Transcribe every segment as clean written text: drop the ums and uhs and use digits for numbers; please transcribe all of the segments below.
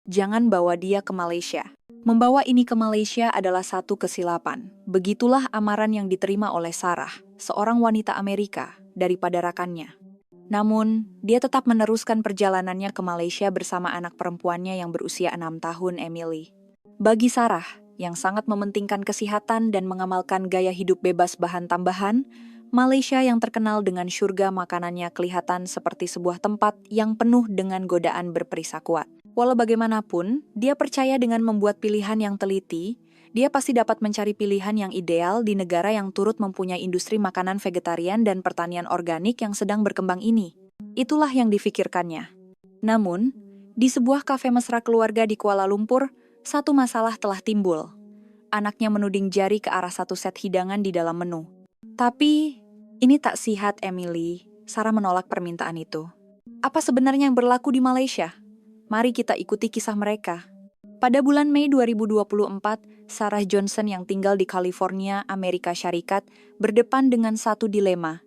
Jangan bawa dia ke Malaysia. Membawa ini ke Malaysia adalah satu kesilapan. Begitulah amaran yang diterima oleh Sarah, seorang wanita Amerika, daripada rakannya. Namun, dia tetap meneruskan perjalanannya ke Malaysia bersama anak perempuannya yang berusia 6 tahun, Emily. Bagi Sarah, yang sangat mementingkan kesehatan dan mengamalkan gaya hidup bebas bahan tambahan, Malaysia yang terkenal dengan surga makanannya kelihatan seperti sebuah tempat yang penuh dengan godaan berperisa kuat. Walau bagaimanapun, dia percaya dengan membuat pilihan yang teliti, dia pasti dapat mencari pilihan yang ideal di negara yang turut mempunyai industri makanan vegetarian dan pertanian organik yang sedang berkembang ini. Itulah yang difikirkannya. Namun, di sebuah kafe mesra keluarga di Kuala Lumpur, satu masalah telah timbul. Anaknya menuding jari ke arah satu set hidangan di dalam menu. Tapi, ini tak sihat, Emily. Sarah menolak permintaan itu. Apa sebenarnya yang berlaku di Malaysia? Mari kita ikuti kisah mereka. Pada bulan Mei 2024, Sarah Johnson yang tinggal di California, Amerika Syarikat, berdepan dengan satu dilema.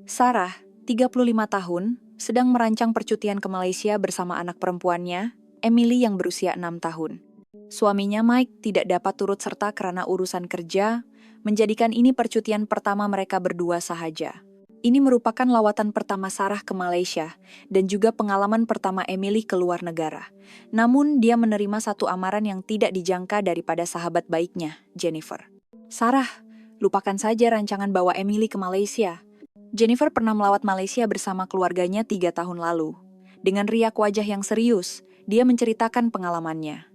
Sarah, 35 tahun, sedang merancang percutian ke Malaysia bersama anak perempuannya, Emily yang berusia 6 tahun. Suaminya Mike tidak dapat turut serta karena urusan kerja, menjadikan ini percutian pertama mereka berdua sahaja. Ini merupakan lawatan pertama Sarah ke Malaysia dan juga pengalaman pertama Emily ke luar negara. Namun, dia menerima satu amaran yang tidak dijangka daripada sahabat baiknya, Jennifer. Sarah, lupakan saja rancangan bawa Emily ke Malaysia. Jennifer pernah melawat Malaysia bersama keluarganya 3 tahun lalu. Dengan riak wajah yang serius, dia menceritakan pengalamannya.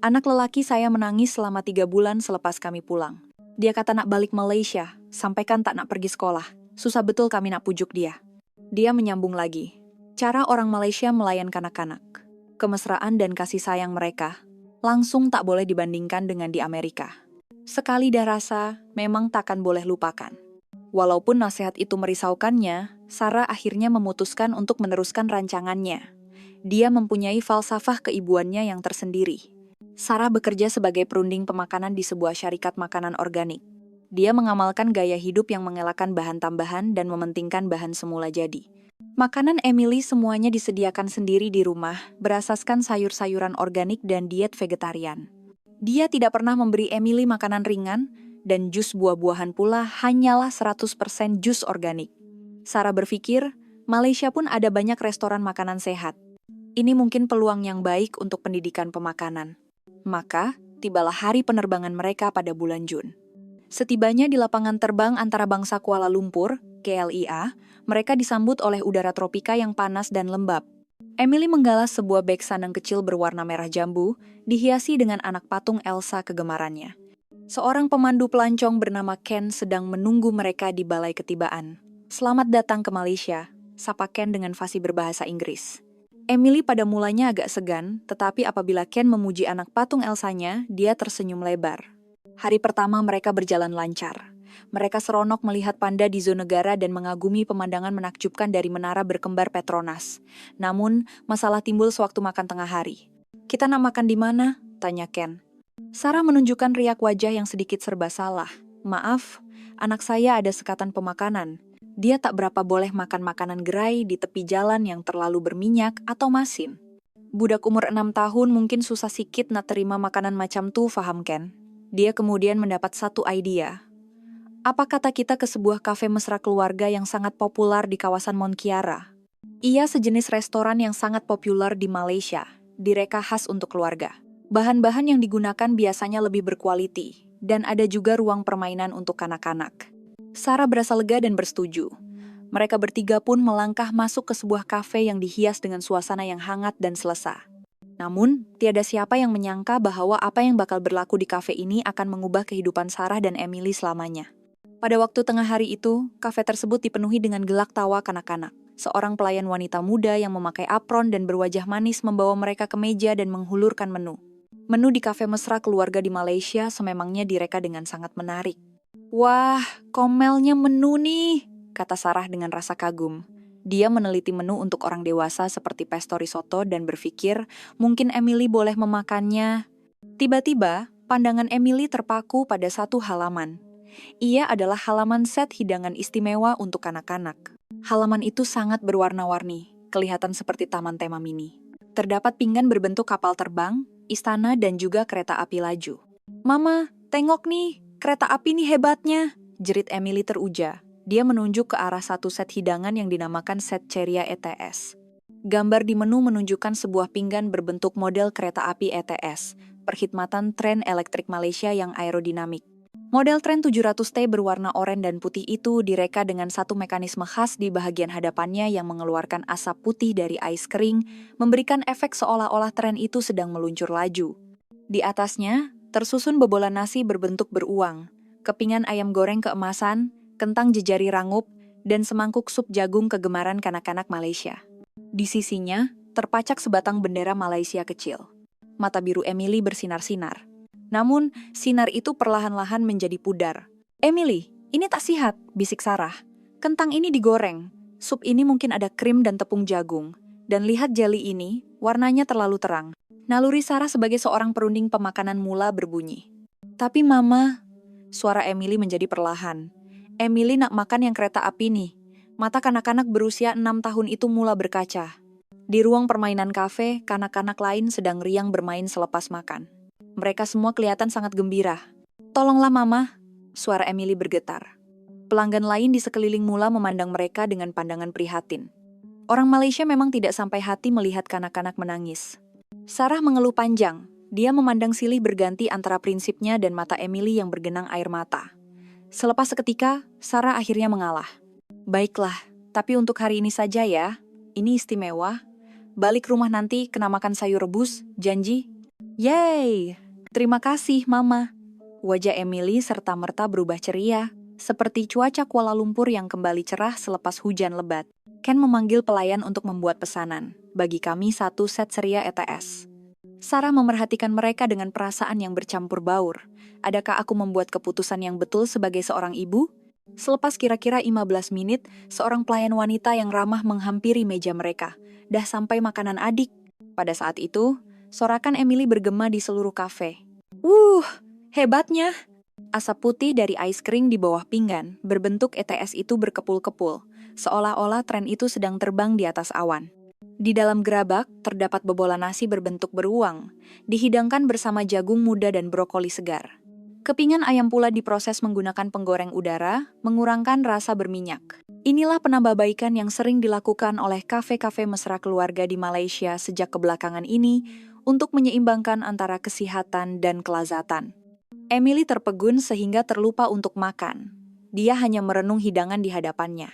Anak lelaki saya menangis selama 3 bulan selepas kami pulang. Dia kata nak balik Malaysia, sampaikan tak nak pergi sekolah. Susah betul kami nak pujuk dia. Dia menyambung lagi. Cara orang Malaysia melayan kanak-kanak, kemesraan dan kasih sayang mereka, langsung tak boleh dibandingkan dengan di Amerika. Sekali dah rasa, memang takkan boleh lupakan. Walaupun nasihat itu merisaukannya, Sarah akhirnya memutuskan untuk meneruskan rancangannya. Dia mempunyai falsafah keibuannya yang tersendiri. Sarah bekerja sebagai perunding pemakanan di sebuah syarikat makanan organik. Dia mengamalkan gaya hidup yang mengelakkan bahan tambahan dan mementingkan bahan semula jadi. Makanan Emily semuanya disediakan sendiri di rumah, berasaskan sayur-sayuran organik dan diet vegetarian. Dia tidak pernah memberi Emily makanan ringan, dan jus buah-buahan pula hanyalah 100% jus organik. Sarah berpikir, Malaysia pun ada banyak restoran makanan sehat. Ini mungkin peluang yang baik untuk pendidikan pemakanan. Maka, tibalah hari penerbangan mereka pada bulan Jun. Setibanya di lapangan terbang antara bangsa Kuala Lumpur, KLIA, mereka disambut oleh udara tropika yang panas dan lembab. Emily menggalas sebuah beg sandang kecil berwarna merah jambu, dihiasi dengan anak patung Elsa kegemarannya. Seorang pemandu pelancong bernama Ken sedang menunggu mereka di balai ketibaan. Selamat datang ke Malaysia, sapa Ken dengan fasih berbahasa Inggris. Emily pada mulanya agak segan, tetapi apabila Ken memuji anak patung Elsanya, dia tersenyum lebar. Hari pertama mereka berjalan lancar. Mereka seronok melihat panda di zoo negara dan mengagumi pemandangan menakjubkan dari menara berkembar Petronas. Namun, masalah timbul sewaktu makan tengah hari. Kita nak makan di mana? Tanya Ken. Sarah menunjukkan riak wajah yang sedikit serba salah. Maaf, anak saya ada sekatan pemakanan. Dia tak berapa boleh makan makanan gerai di tepi jalan yang terlalu berminyak atau masin. Budak umur 6 tahun mungkin susah sikit nak terima makanan macam tuh, faham Ken? Dia kemudian mendapat satu idea. Apa kata kita ke sebuah kafe mesra keluarga yang sangat populer di kawasan Mont Kiara? Ia sejenis restoran yang sangat populer di Malaysia, direka khas untuk keluarga. Bahan-bahan yang digunakan biasanya lebih berkualiti, dan ada juga ruang permainan untuk kanak-kanak. Sarah berasa lega dan bersetuju. Mereka bertiga pun melangkah masuk ke sebuah kafe yang dihias dengan suasana yang hangat dan selesa. Namun, tiada siapa yang menyangka bahwa apa yang bakal berlaku di kafe ini akan mengubah kehidupan Sarah dan Emily selamanya. Pada waktu tengah hari itu, kafe tersebut dipenuhi dengan gelak tawa kanak-kanak. Seorang pelayan wanita muda yang memakai apron dan berwajah manis membawa mereka ke meja dan menghulurkan menu. Menu di kafe mesra keluarga di Malaysia sememangnya direka dengan sangat menarik. Wah, komelnya menu nih, kata Sarah dengan rasa kagum. Dia meneliti menu untuk orang dewasa seperti pesto risotto dan berpikir mungkin Emily boleh memakannya. Tiba-tiba, pandangan Emily terpaku pada satu halaman. Ia adalah halaman set hidangan istimewa untuk anak-anak. Halaman itu sangat berwarna-warni, kelihatan seperti taman tema mini. Terdapat pinggan berbentuk kapal terbang, istana, dan juga kereta api laju. "Mama, tengok nih, kereta api nih hebatnya," jerit Emily teruja. Dia menunjuk ke arah satu set hidangan yang dinamakan set Ceria ETS. Gambar di menu menunjukkan sebuah pinggan berbentuk model kereta api ETS, perkhidmatan tren elektrik Malaysia yang aerodinamik. Model tren 700T berwarna oranye dan putih itu direka dengan satu mekanisme khas di bagian hadapannya yang mengeluarkan asap putih dari ais kering, memberikan efek seolah-olah tren itu sedang meluncur laju. Di atasnya, tersusun bobolan nasi berbentuk beruang, kepingan ayam goreng keemasan, kentang jejari rangup, dan semangkuk sup jagung kegemaran kanak-kanak Malaysia. Di sisinya, terpacak sebatang bendera Malaysia kecil. Mata biru Emily bersinar-sinar. Namun, sinar itu perlahan-lahan menjadi pudar. "Emily, ini tak sihat," bisik Sarah. "Kentang ini digoreng. Sup ini mungkin ada krim dan tepung jagung. Dan lihat jeli ini, warnanya terlalu terang." Naluri Sarah sebagai seorang perunding pemakanan mula berbunyi. "Tapi Mama," suara Emily menjadi perlahan. "Emily nak makan yang kereta api nih." Mata kanak-kanak berusia 6 tahun itu mula berkaca. Di ruang permainan kafe, kanak-kanak lain sedang riang bermain selepas makan. Mereka semua kelihatan sangat gembira. "Tolonglah Mama," suara Emily bergetar. Pelanggan lain di sekeliling mula memandang mereka dengan pandangan prihatin. Orang Malaysia memang tidak sampai hati melihat kanak-kanak menangis. Sarah mengeluh panjang. Dia memandang silih berganti antara prinsipnya dan mata Emily yang bergenang air mata. Selepas seketika, Sarah akhirnya mengalah. "Baiklah, tapi untuk hari ini saja ya. Ini istimewa. Balik rumah nanti kena makan sayur rebus, janji?" "Yeay! Terima kasih, Mama." Wajah Emily serta-merta berubah ceria, seperti cuaca Kuala Lumpur yang kembali cerah selepas hujan lebat. Ken memanggil pelayan untuk membuat pesanan. "Bagi kami satu set Ceria ETS." Sarah memerhatikan mereka dengan perasaan yang bercampur baur. Adakah aku membuat keputusan yang betul sebagai seorang ibu? Selepas kira-kira 15 menit, seorang pelayan wanita yang ramah menghampiri meja mereka. "Dah sampai makanan adik." Pada saat itu, sorakan Emily bergema di seluruh kafe. Hebatnya!" Asap putih dari ais kering di bawah pinggan, berbentuk ETS itu berkepul-kepul, seolah-olah tren itu sedang terbang di atas awan. Di dalam gerabak, terdapat bobolan nasi berbentuk beruang, dihidangkan bersama jagung muda dan brokoli segar. Kepingan ayam pula diproses menggunakan penggoreng udara, mengurangkan rasa berminyak. Inilah penambahbaikan yang sering dilakukan oleh kafe-kafe mesra keluarga di Malaysia sejak kebelakangan ini untuk menyeimbangkan antara kesehatan dan kelazatan. Emily terpegun sehingga terlupa untuk makan. Dia hanya merenung hidangan di hadapannya.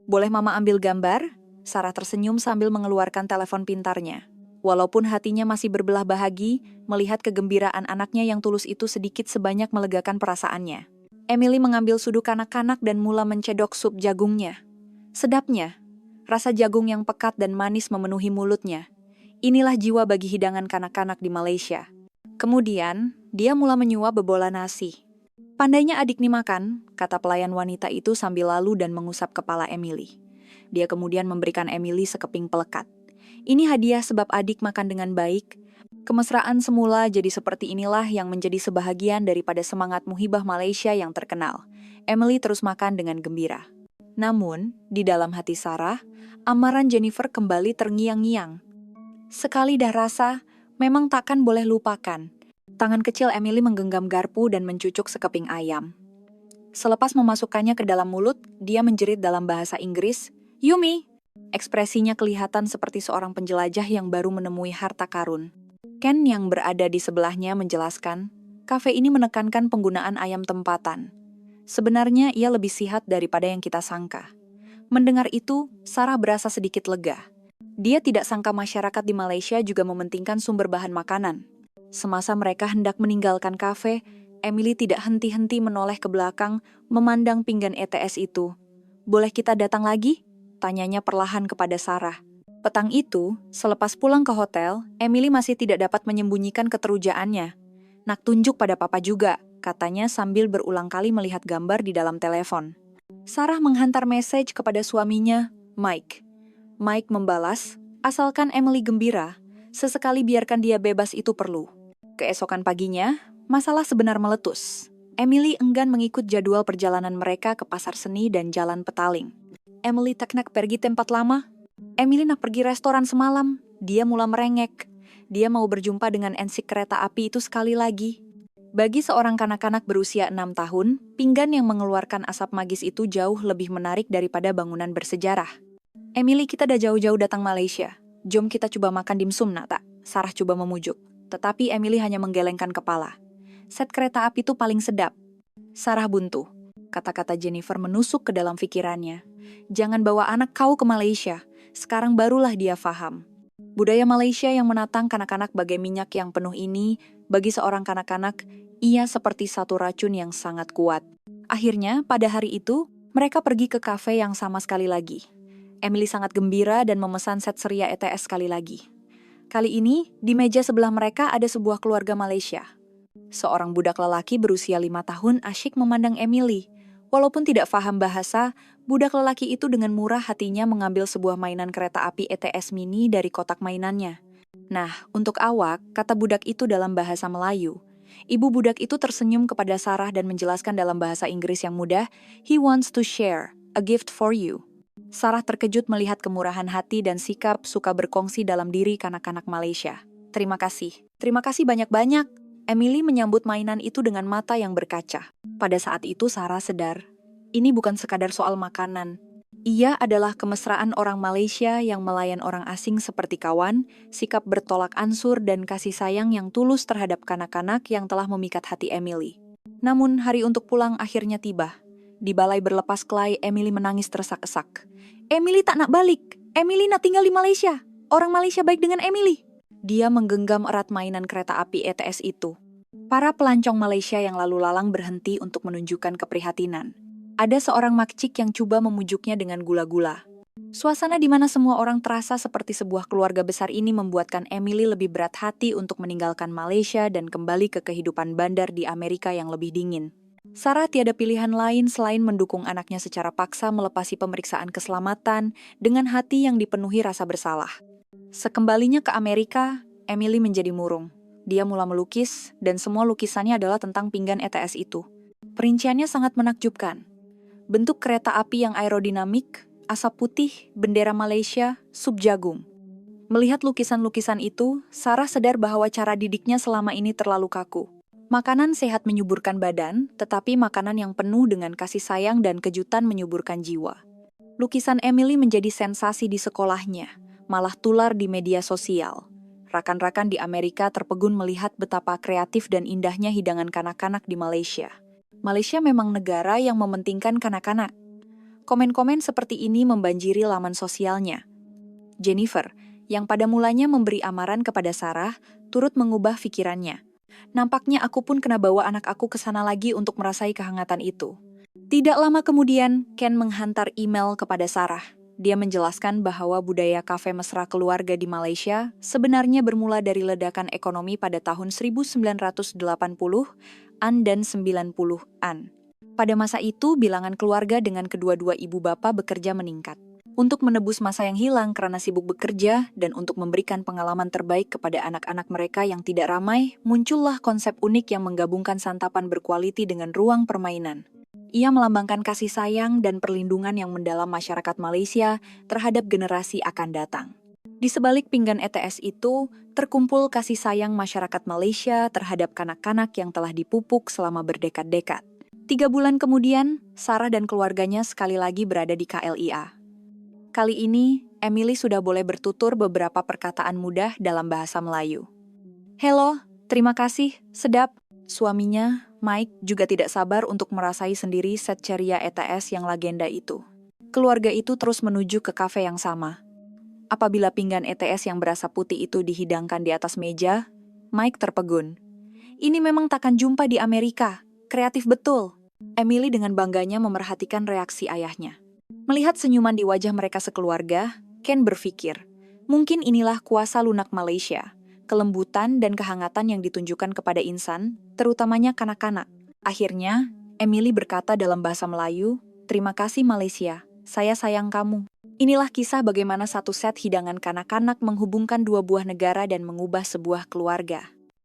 "Boleh Mama ambil gambar?" Sarah tersenyum sambil mengeluarkan telepon pintarnya. Walaupun hatinya masih berbelah bahagi, melihat kegembiraan anaknya yang tulus itu sedikit sebanyak melegakan perasaannya. Emily mengambil suduk kanak-kanak dan mula mencedok sup jagungnya. Sedapnya, rasa jagung yang pekat dan manis memenuhi mulutnya. Inilah jiwa bagi hidangan kanak-kanak di Malaysia. Kemudian, dia mula menyuap bobolan nasi. "Pandainya adik nih makan," kata pelayan wanita itu sambil lalu dan mengusap kepala Emily. Dia kemudian memberikan Emily sekeping pelekat. "Ini hadiah sebab adik makan dengan baik." Kemesraan semula jadi seperti inilah yang menjadi sebahagian daripada semangat muhibah Malaysia yang terkenal. Emily terus makan dengan gembira. Namun, di dalam hati Sarah, amaran Jennifer kembali terngiang-ngiang. Sekali dah rasa, memang takkan boleh lupakan. Tangan kecil Emily menggenggam garpu dan mencucuk sekeping ayam. Selepas memasukkannya ke dalam mulut, dia menjerit dalam bahasa Inggris, "Yumi!" Ekspresinya kelihatan seperti seorang penjelajah yang baru menemui harta karun. Ken yang berada di sebelahnya menjelaskan, kafe ini menekankan penggunaan ayam tempatan. Sebenarnya ia lebih sihat daripada yang kita sangka. Mendengar itu, Sarah berasa sedikit lega. Dia tidak sangka masyarakat di Malaysia juga mementingkan sumber bahan makanan. Semasa mereka hendak meninggalkan kafe, Emily tidak henti-henti menoleh ke belakang, memandang pinggan ETS itu. "Boleh kita datang lagi?" tanyanya perlahan kepada Sarah. Petang itu, selepas pulang ke hotel, Emily masih tidak dapat menyembunyikan keterujaannya. "Nak tunjuk pada papa juga," katanya sambil berulang kali melihat gambar di dalam telepon. Sarah menghantar message kepada suaminya, Mike. Mike membalas, "Asalkan Emily gembira, sesekali biarkan dia bebas itu perlu." Keesokan paginya, masalah sebenar meletus. Emily enggan mengikut jadwal perjalanan mereka ke pasar seni dan jalan Petaling. "Emily tak nak pergi tempat lama. Emily nak pergi restoran semalam," Dia mulai merengek. Dia mau berjumpa dengan ensik kereta api itu sekali lagi. Bagi seorang kanak-kanak berusia 6 tahun, pinggan yang mengeluarkan asap magis itu jauh lebih menarik daripada bangunan bersejarah. Emily, kita dah jauh-jauh datang Malaysia. Jom kita coba makan dimsum, nak tak? Sarah coba memujuk. Tetapi Emily hanya menggelengkan kepala. Set kereta api itu paling sedap. Sarah buntu. Kata-kata Jennifer menusuk ke dalam pikirannya. Jangan bawa anak kau ke Malaysia. Sekarang barulah dia faham. Budaya Malaysia yang menatang kanak-kanak bagai minyak yang penuh ini, bagi seorang kanak-kanak, ia seperti satu racun yang sangat kuat. Akhirnya, pada hari itu, mereka pergi ke kafe yang sama sekali lagi. Emily sangat gembira dan memesan set seria ETS sekali lagi. Kali ini, di meja sebelah mereka ada sebuah keluarga Malaysia. Seorang budak lelaki berusia 5 tahun asyik memandang Emily. Walaupun tidak paham bahasa, budak lelaki itu dengan murah hatinya mengambil sebuah mainan kereta api ETS mini dari kotak mainannya. Nah, untuk awak, kata budak itu dalam bahasa Melayu. Ibu budak itu tersenyum kepada Sarah dan menjelaskan dalam bahasa Inggris yang mudah, "He wants to share, a gift for you." Sarah terkejut melihat kemurahan hati dan sikap suka berkongsi dalam diri kanak-kanak Malaysia. Terima kasih banyak-banyak. Emily menyambut mainan itu dengan mata yang berkaca. Pada saat itu Sarah sadar, ini bukan sekadar soal makanan. Ia adalah kemesraan orang Malaysia yang melayan orang asing seperti kawan, sikap bertolak ansur dan kasih sayang yang tulus terhadap kanak-kanak yang telah memikat hati Emily. Namun hari untuk pulang akhirnya tiba. Di balai berlepas kelai, Emily menangis tersesak-esak. Emily tak nak balik. Emily nak tinggal di Malaysia. Orang Malaysia baik dengan Emily. Dia menggenggam erat mainan kereta api ETS itu. Para pelancong Malaysia yang lalu lalang berhenti untuk menunjukkan keprihatinan. Ada seorang makcik yang coba memujuknya dengan gula-gula. Suasana di mana semua orang terasa seperti sebuah keluarga besar ini membuatkan Emily lebih berat hati untuk meninggalkan Malaysia dan kembali ke kehidupan bandar di Amerika yang lebih dingin. Sarah tiada pilihan lain selain mendukung anaknya secara paksa melepasi pemeriksaan keselamatan dengan hati yang dipenuhi rasa bersalah. Sekembalinya ke Amerika, Emily menjadi murung. Dia mulai melukis, dan semua lukisannya adalah tentang pinggan ETS itu. Perinciannya sangat menakjubkan. Bentuk kereta api yang aerodinamik, asap putih, bendera Malaysia, sup jagung. Melihat lukisan-lukisan itu, Sarah sadar bahwa cara didiknya selama ini terlalu kaku. Makanan sehat menyuburkan badan, tetapi makanan yang penuh dengan kasih sayang dan kejutan menyuburkan jiwa. Lukisan Emily menjadi sensasi di sekolahnya, malah tular di media sosial. Rakan-rakan di Amerika terpegun melihat betapa kreatif dan indahnya hidangan kanak-kanak di Malaysia. Malaysia memang negara yang mementingkan kanak-kanak. Komen-komen seperti ini membanjiri laman sosialnya. Jennifer, yang pada mulanya memberi amaran kepada Sarah, turut mengubah pikirannya. Nampaknya aku pun kena bawa anak aku ke sana lagi untuk merasai kehangatan itu. Tidak lama kemudian, Ken menghantar email kepada Sarah. Dia menjelaskan bahwa budaya kafe mesra keluarga di Malaysia sebenarnya bermula dari ledakan ekonomi pada tahun 1980-an dan 90-an. Pada masa itu, bilangan keluarga dengan kedua-dua ibu bapa bekerja meningkat. Untuk menebus masa yang hilang karena sibuk bekerja dan untuk memberikan pengalaman terbaik kepada anak-anak mereka yang tidak ramai, muncullah konsep unik yang menggabungkan santapan berkualiti dengan ruang permainan. Ia melambangkan kasih sayang dan perlindungan yang mendalam masyarakat Malaysia terhadap generasi akan datang. Di sebalik pinggan ETS itu, terkumpul kasih sayang masyarakat Malaysia terhadap kanak-kanak yang telah dipupuk selama berdekad-dekad. 3 bulan kemudian, Sarah dan keluarganya sekali lagi berada di KLIA. Kali ini, Emily sudah boleh bertutur beberapa perkataan mudah dalam bahasa Melayu. Hello, terima kasih, sedap. Suaminya, Mike, juga tidak sabar untuk merasai sendiri set ceria ETS yang legenda itu. Keluarga itu terus menuju ke kafe yang sama. Apabila pinggan ETS yang berasa putih itu dihidangkan di atas meja, Mike terpegun. Ini memang takkan jumpa di Amerika. Kreatif betul. Emily dengan bangganya memerhatikan reaksi ayahnya. Melihat senyuman di wajah mereka sekeluarga, Ken berpikir, mungkin inilah kuasa lunak Malaysia. Kelembutan dan kehangatan yang ditunjukkan kepada insan, terutamanya kanak-kanak. Akhirnya, Emily berkata dalam bahasa Melayu, "Terima kasih Malaysia, saya sayang kamu." Inilah kisah bagaimana satu set hidangan kanak-kanak menghubungkan 2 buah negara dan mengubah sebuah keluarga.